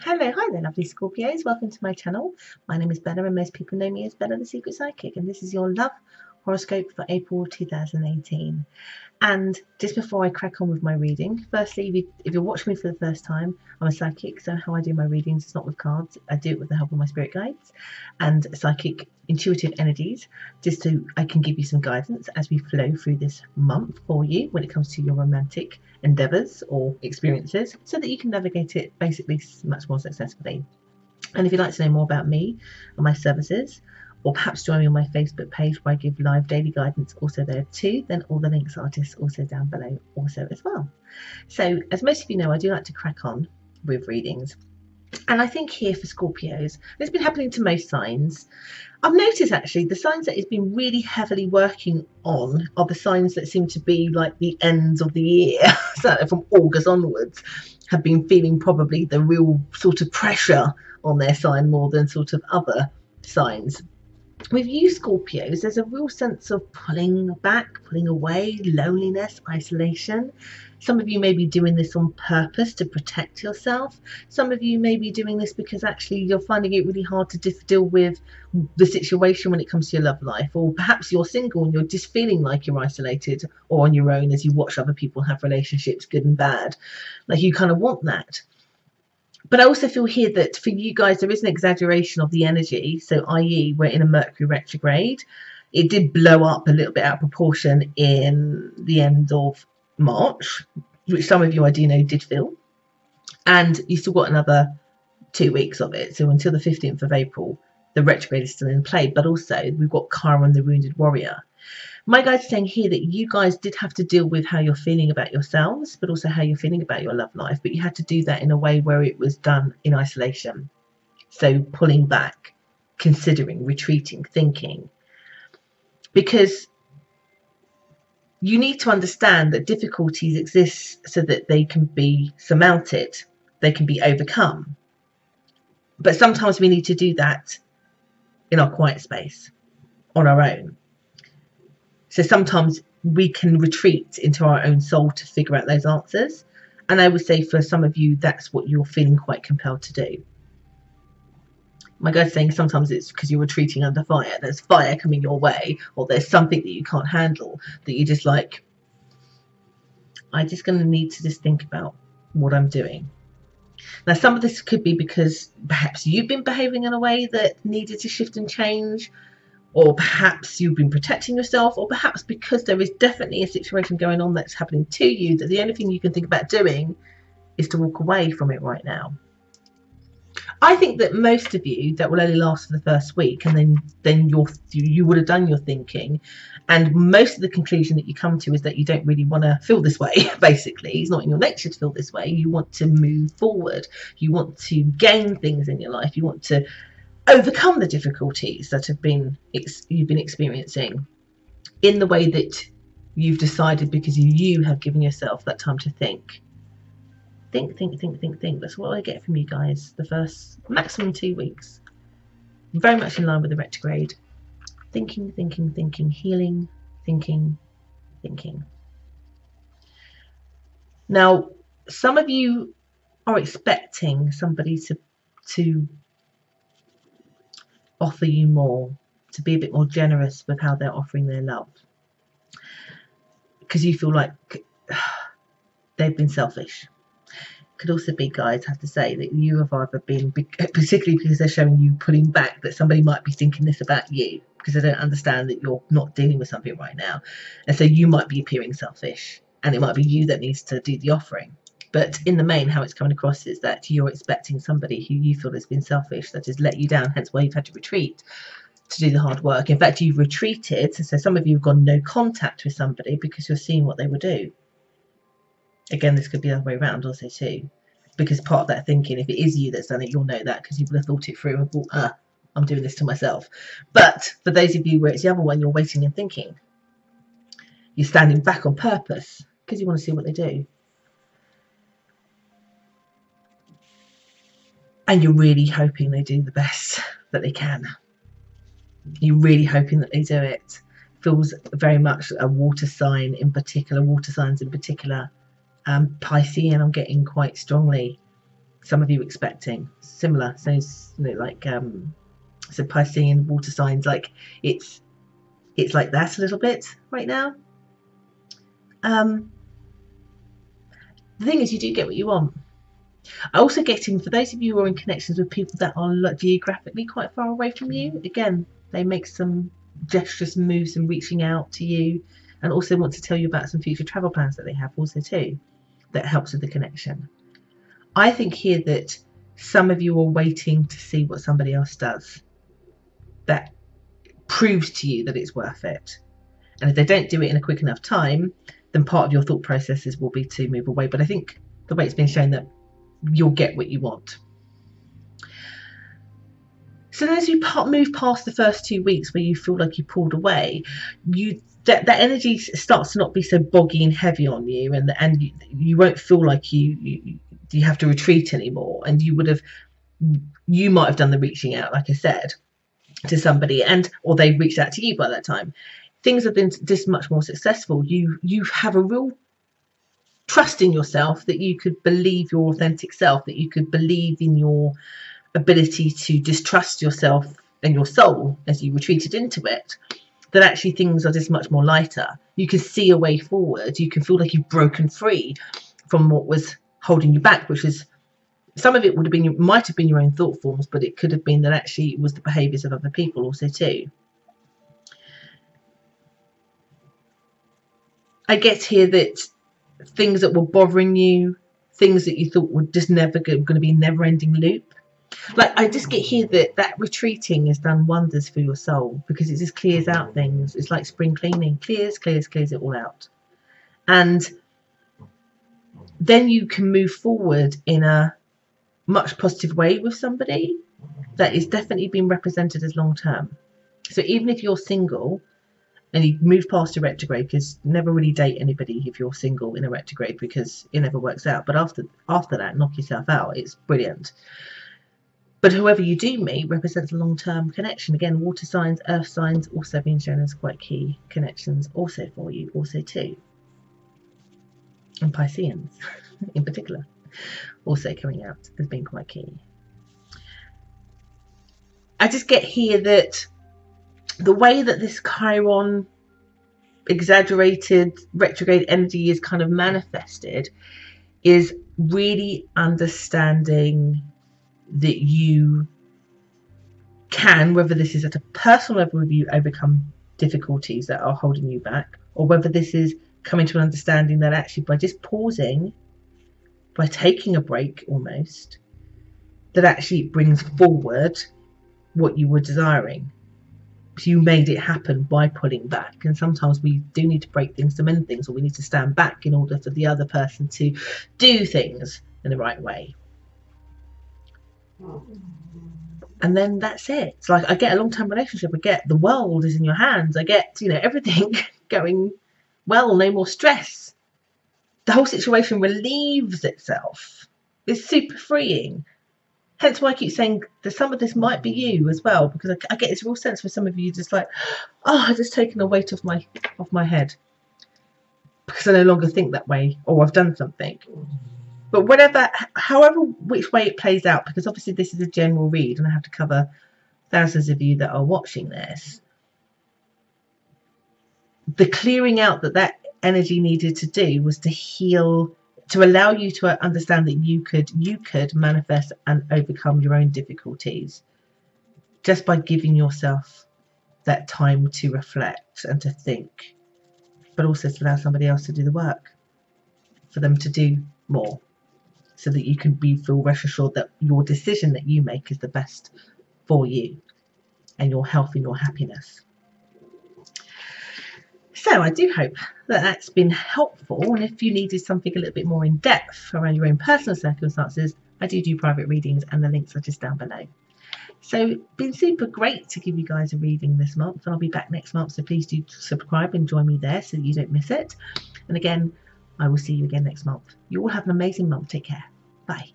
Hello, hi there, lovely Scorpios. Welcome to my channel. My name is Bella, and most people know me as Bella the Secret Psychic, and this is your love horoscope for April 2018. And just before I crack on with my reading, firstly, if you're watching me for the first time, I'm a psychic, so how I do my readings is not with cards. I do it with the help of my spirit guides and psychic intuitive energies, just so I can give you some guidance as we flow through this month for you when it comes to your romantic endeavours or experiences, so that you can navigate it basically much more successfully. And if you'd like to know more about me and my services, or perhaps join me on my Facebook page where I give live daily guidance also there too, then all the links are just also down below also as well. So as most of you know, I do like to crack on with readings. And I think here for Scorpios, it's been happening to most signs. I've noticed actually the signs that it's been really heavily working on are the signs that seem to be like the ends of the year, so from August onwards, have been feeling probably the real sort of pressure on their sign more than sort of other signs. With you Scorpios, there's a real sense of pulling back, pulling away, loneliness, isolation. Some of you may be doing this on purpose to protect yourself. Some of you may be doing this because actually you're finding it really hard to deal with the situation when it comes to your love life. Or perhaps you're single and you're just feeling like you're isolated or on your own as you watch other people have relationships, good and bad. Like you kind of want that. But I also feel here that for you guys, there is an exaggeration of the energy. So, i.e., we're in a Mercury retrograde. It did blow up a little bit out of proportion in the end of March, which some of you I do know did feel. And you still got another 2 weeks of it. So until the 15th of April, the retrograde is still in play. But also we've got Chiron, the wounded warrior. My guide's saying here that you guys did have to deal with how you're feeling about yourselves, but also how you're feeling about your love life. But you had to do that in a way where it was done in isolation. So pulling back, considering, retreating, thinking. Because you need to understand that difficulties exist so that they can be surmounted, they can be overcome. But sometimes we need to do that in our quiet space, on our own. So sometimes we can retreat into our own soul to figure out those answers. And I would say for some of you, that's what you're feeling quite compelled to do. My guy's saying sometimes it's because you're retreating under fire. There's fire coming your way, or there's something that you can't handle that you're just like, I'm just going to need to just think about what I'm doing. Now, some of this could be because perhaps you've been behaving in a way that needed to shift and change, or perhaps you've been protecting yourself, or perhaps because there is definitely a situation going on that's happening to you that the only thing you can think about doing is to walk away from it right now. I think that most of you, that will only last for the first week, and then you would have done your thinking, and most of the conclusion that you come to is that you don't really want to feel this way. Basically, it's not in your nature to feel this way. You want to move forward. You want to gain things in your life. You want to overcome the difficulties that you've been experiencing in the way that you've decided, because you have given yourself that time to think. Think. That's what I get from you guys the first maximum 2 weeks. Very much in line with the retrograde. Thinking, healing, thinking. Now, some of you are expecting somebody to offer you more, to be a bit more generous with how they're offering their love, because you feel like they've been selfish. Could also be, guys, have to say that you have either been, particularly because they're showing you pulling back, that somebody might be thinking this about you because they don't understand that you're not dealing with something right now, and so you might be appearing selfish, and it might be you that needs to do the offering. But in the main, how it's coming across is that you're expecting somebody who you feel has been selfish, that has let you down, hence why you've had to retreat to do the hard work. In fact, you've retreated, so some of you have gone no contact with somebody because you're seeing what they will do. Again, this could be the other way around also too, because part of that thinking, if it is you that's done it, you'll know that because you will have thought it through and thought, I'm doing this to myself. But for those of you where it's the other one, you're waiting and thinking. You're standing back on purpose because you want to see what they do. And you're really hoping they do the best that they can. You're really hoping that they do it. Feels very much a water sign in particular, water signs in particular. Piscean, I'm getting quite strongly some of you expecting similar. So like so Piscean, water signs, like it's like that a little bit right now. The thing is, you do get what you want. I also get in, for those of you who are in connections with people that are geographically quite far away from you, again, they make some gestures and moves and reaching out to you, and also want to tell you about some future travel plans that they have also too, that helps with the connection. I think here that some of you are waiting to see what somebody else does that proves to you that it's worth it. And if they don't do it in a quick enough time, then part of your thought processes will be to move away. But I think the way it's been shown that you'll get what you want. So then as you move past the first 2 weeks where you feel like you pulled away, that energy starts to not be so boggy and heavy on you, and you won't feel like you have to retreat anymore. And you might have done the reaching out, like I said, to somebody, or they've reached out to you by that time. Things have been just much more successful. You have a real trust in yourself, that you could believe your authentic self, that you could believe in your ability to just trust yourself and your soul as you retreated into it, that actually things are just much more lighter. You can see a way forward. You can feel like you've broken free from what was holding you back, which is, some of it might have been your own thought forms, but it could have been that actually it was the behaviours of other people also too. I get here that things that were bothering you, things that you thought were just never going to be a never-ending loop. Like, I just get here that retreating has done wonders for your soul, because it just clears out things. It's like spring cleaning, clears it all out. And then you can move forward in a much positive way with somebody that is definitely being represented as long term. So even if you're single and you move past a retrograde, because never really date anybody if you're single in a retrograde, because it never works out. But after that, knock yourself out. It's brilliant. But whoever you do meet represents a long-term connection. Again, water signs, earth signs also being shown as quite key connections also for you, also too. And Pisceans in particular also coming out as being quite key. I just get here that the way that this Chiron exaggerated retrograde energy is kind of manifested is really understanding that you can, whether this is at a personal level with you, overcome difficulties that are holding you back, or whether this is coming to an understanding that actually by just pausing, by taking a break almost, that actually brings forward what you were desiring. So you made it happen by pulling back. And sometimes we do need to break things to mend things, or we need to stand back in order for the other person to do things in the right way. And then that's it. It's like, I get a long-term relationship, I get the world is in your hands, I get, everything going well, no more stress. The whole situation relieves itself. It's super freeing. Hence why I keep saying that some of this might be you as well, because I get this real sense for some of you, just like, oh, I've just taken a weight off my head because I no longer think that way, or I've done something. But however which way it plays out, because obviously this is a general read and I have to cover thousands of you that are watching this, the clearing out that energy needed to do was to heal, to allow you to understand that you could manifest and overcome your own difficulties just by giving yourself that time to reflect and to think, but also to allow somebody else to do the work, for them to do more, so that you can feel rest assured that your decision that you make is the best for you and your health and your happiness. So I do hope that that's been helpful, and if you needed something a little bit more in depth around your own personal circumstances, I do private readings, and the links are just down below. So it's been super great to give you guys a reading this month, and I'll be back next month, so please do subscribe and join me there so that you don't miss it. And again, I will see you again next month. You all have an amazing month. Take care. Bye.